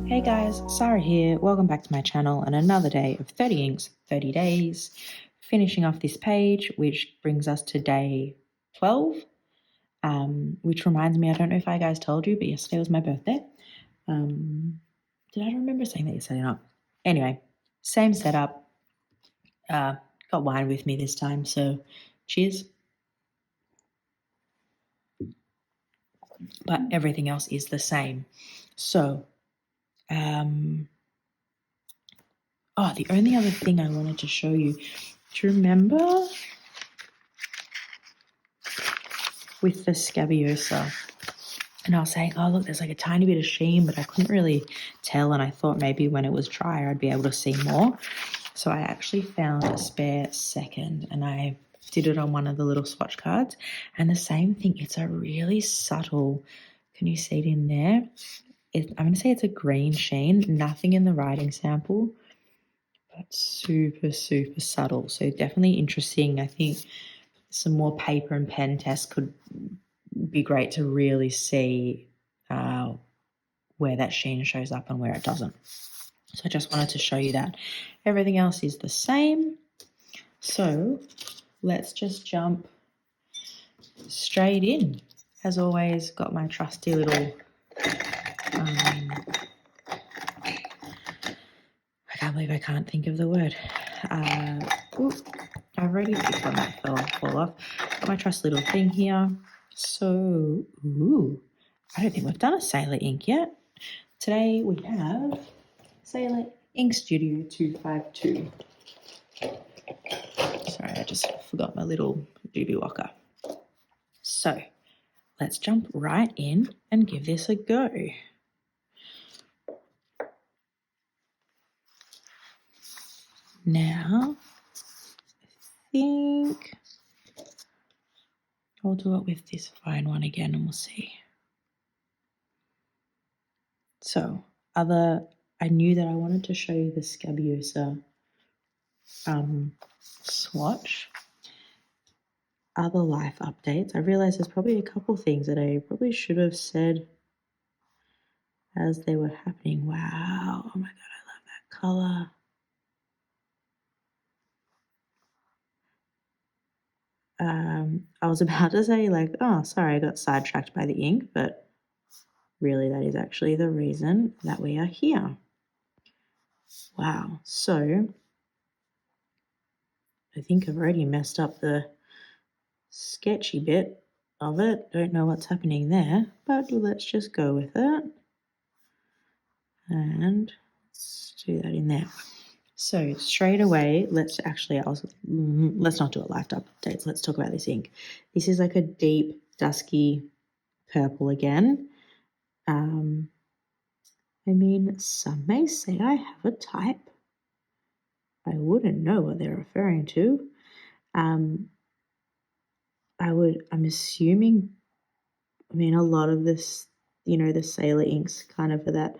Hey guys, Sarah here. Welcome back to my channel and another day of 30 inks, 30 days. Finishing off this page, which brings us to day 12, which reminds me, I don't know if I guys told you, but yesterday was my birthday. Did I remember saying that yesterday or not? Anyway, same setup. Got wine with me this time, so cheers. But everything else is the same. So, the only other thing I wanted to show you, do you remember with the Scabiosa? And I was saying, oh, look, there's like a tiny bit of sheen, but I couldn't really tell. And I thought maybe when it was drier, I'd be able to see more. So I actually found a spare second and I did it on one of the little swatch cards. And the same thing, it's a really subtle, can you see it in there? I'm going to say it's a green sheen, nothing in the writing sample, but super, super subtle. So definitely interesting. I think some more paper and pen tests could be great to really see where that sheen shows up and where it doesn't. So I just wanted to show you that. Everything else is the same. So let's just jump straight in. As always, got my trusty little I can't believe I can't think of the word. I've already picked one that fall off. Got my trusty little thing here. So, I don't think we've done a Sailor ink yet. Today we have Sailor Ink Studio 252. Sorry, I just forgot my little doobie walker. So, let's jump right in and give this a go. Now, I think I'll do it with this fine one again and we'll see. So, I knew that I wanted to show you the Scabiosa swatch. Other life updates. I realized there's probably a couple things that I probably should have said as they were happening. Wow. Oh my God, I love that color. I was about to say like, oh, sorry, I got sidetracked by the ink, but really that is actually the reason that we are here. Wow. So I think I've already messed up the sketchy bit of it. Don't know what's happening there, but let's just go with it. And let's do that in there. So straight away, let's not do it live updates. Let's talk about this ink. This is like a deep, dusky purple again. I mean, some may say I have a type. I wouldn't know what they're referring to. I'm assuming, I mean, a lot of this, the Sailor inks kind of for that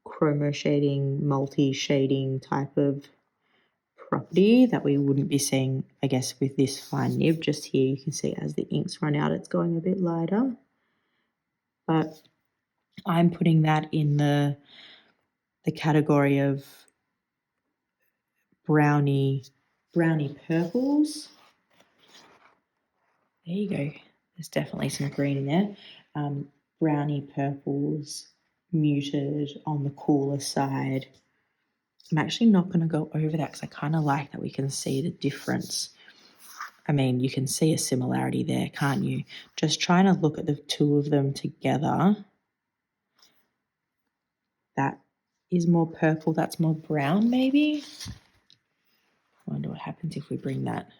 chromo shading, multi-shading type of property that we wouldn't be seeing, I guess, with this fine nib. Just here you can see as the inks run out, it's going a bit lighter. But I'm putting that in the category of brownie purples. There you go. There's definitely some green in there. Brownie purples, muted on the cooler side. I'm actually not going to go over that because I kind of like that we can see the difference. I mean, you can see a similarity there, can't you? Just trying to look at the two of them together. That is more purple, that's more brown maybe. I wonder what happens if we bring that.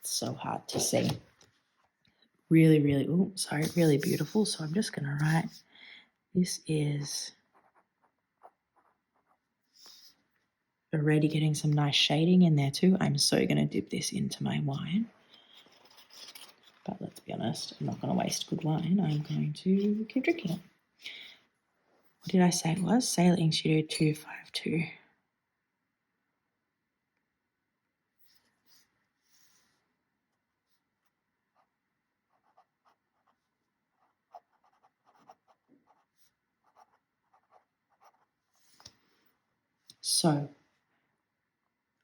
It's so hard to see. Really, really beautiful. So I'm just going to write, this is already getting some nice shading in there too. I'm so going to dip this into my wine. But let's be honest, I'm not going to waste good wine. I'm going to keep drinking it. What did I say it was? Sailor Ink Studio 252. So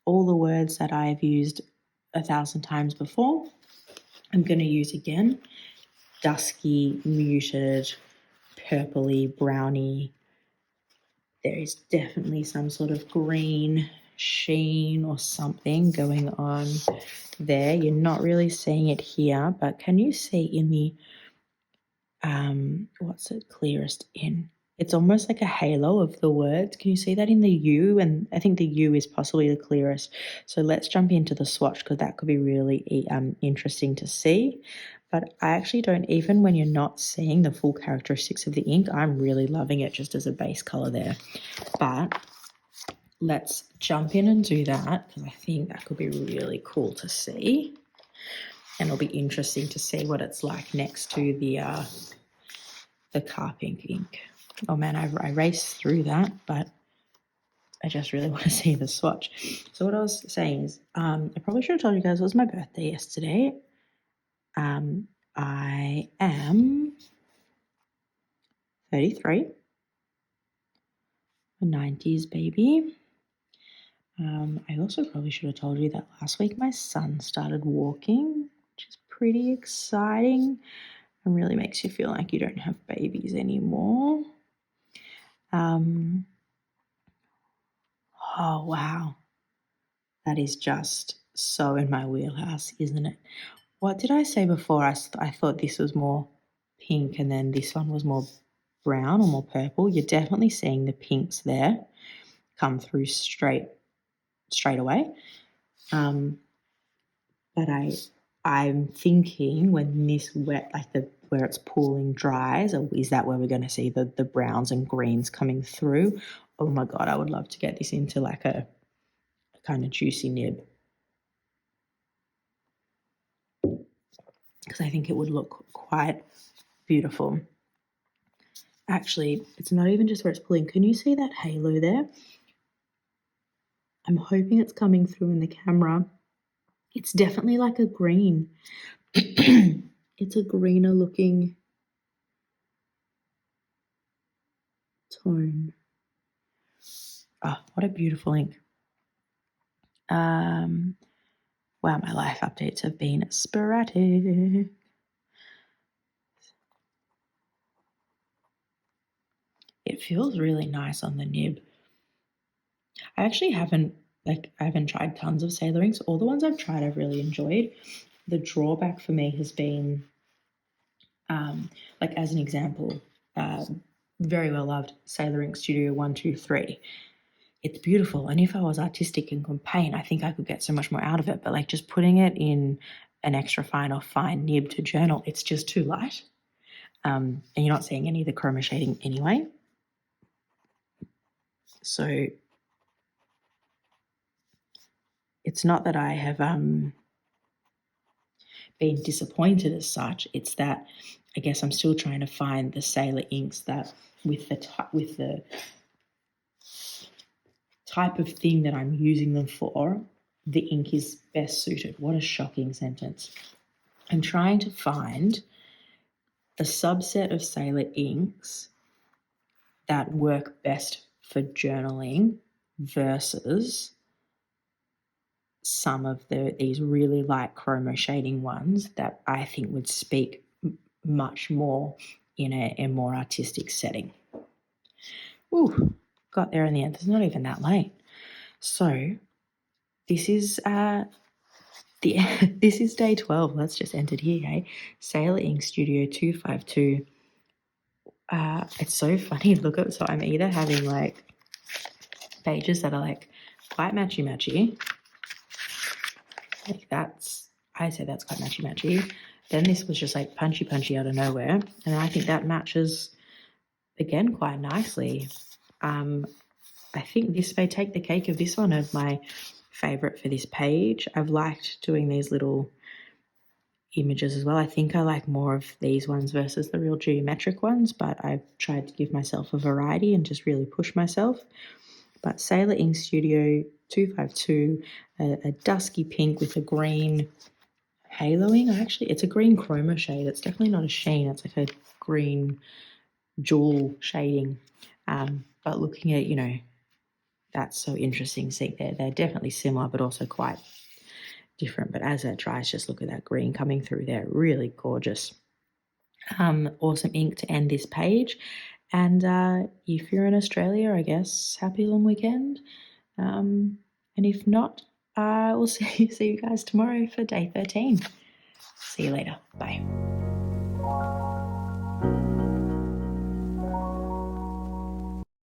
all the words that I've used 1,000 times before, I'm going to use again. Dusky, muted, purpley, browny. There is definitely some sort of green sheen or something going on there. You're not really seeing it here, but can you see in the, what's it clearest in? It's almost like a halo of the words. Can you see that in the U? And I think the U is possibly the clearest. So let's jump into the swatch because that could be really interesting to see. But I actually don't, even when you're not seeing the full characteristics of the ink, I'm really loving it just as a base color there. But let's jump in and do that because I think that could be really cool to see. And it'll be interesting to see what it's like next to the car pink ink. Oh man, I raced through that, but I just really want to see the swatch. So what I was saying is, I probably should have told you guys it was my birthday yesterday. I am 33, a 90s baby. I also probably should have told you that last week my son started walking, which is pretty exciting and really makes you feel like you don't have babies anymore. Oh, wow. That is just so in my wheelhouse, isn't it? What did I say before? I thought this was more pink and then this one was more brown or more purple. You're definitely seeing the pinks there come through straight away. But I'm thinking when this wet, like where it's pooling dries, is that where we're going to see the browns and greens coming through? Oh my God, I would love to get this into like a kind of juicy nib. Because I think it would look quite beautiful. Actually, it's not even just where it's pulling. Can you see that halo there? I'm hoping it's coming through in the camera. It's definitely like a green. It's a greener looking tone. Oh, what a beautiful ink. Wow, my life updates have been sporadic. It feels really nice on the nib. I actually haven't tried tons of Sailor inks. All the ones I've tried I've really enjoyed. The drawback for me has been, like as an example, very well loved Sailor Studio 123. It's beautiful, and if I was artistic and could paint, I think I could get so much more out of it. But like just putting it in an extra fine or fine nib to journal, it's just too light. And you're not seeing any of the chroma shading anyway. So it's not that I have been disappointed as such. It's that I guess I'm still trying to find the Sailor inks that with the type of thing that I'm using them for, the ink is best suited. What a shocking sentence. I'm trying to find the subset of Sailor inks that work best for journaling versus some of these really light chroma shading ones that I think would speak much more in a more artistic setting. Ooh, got there in the end. It's not even that late. So this is this is day 12. Let's just entered here, hey? Sailor Ink Studio 252. It's so funny. Look at, so I'm either having like pages that are like quite matchy. Like I say that's quite matchy. Then this was just like punchy out of nowhere. And I think that matches again quite nicely. I think this may take the cake of this one as my favorite for this page. I've liked doing these little images as well. I think I like more of these ones versus the real geometric ones, but I've tried to give myself a variety and just really push myself. But Sailor Ink Studio 252, a dusky pink with a green haloing. Actually, it's a green chroma shade. It's definitely not a sheen. It's like a green jewel shading. But looking at, that's so interesting. See, they're definitely similar, but also quite different. But as that dries, just look at that green coming through there. Really gorgeous. Awesome ink to end this page. And if you're in Australia, I guess happy long weekend. And if not, we'll see you guys tomorrow for day 13. See you later. Bye.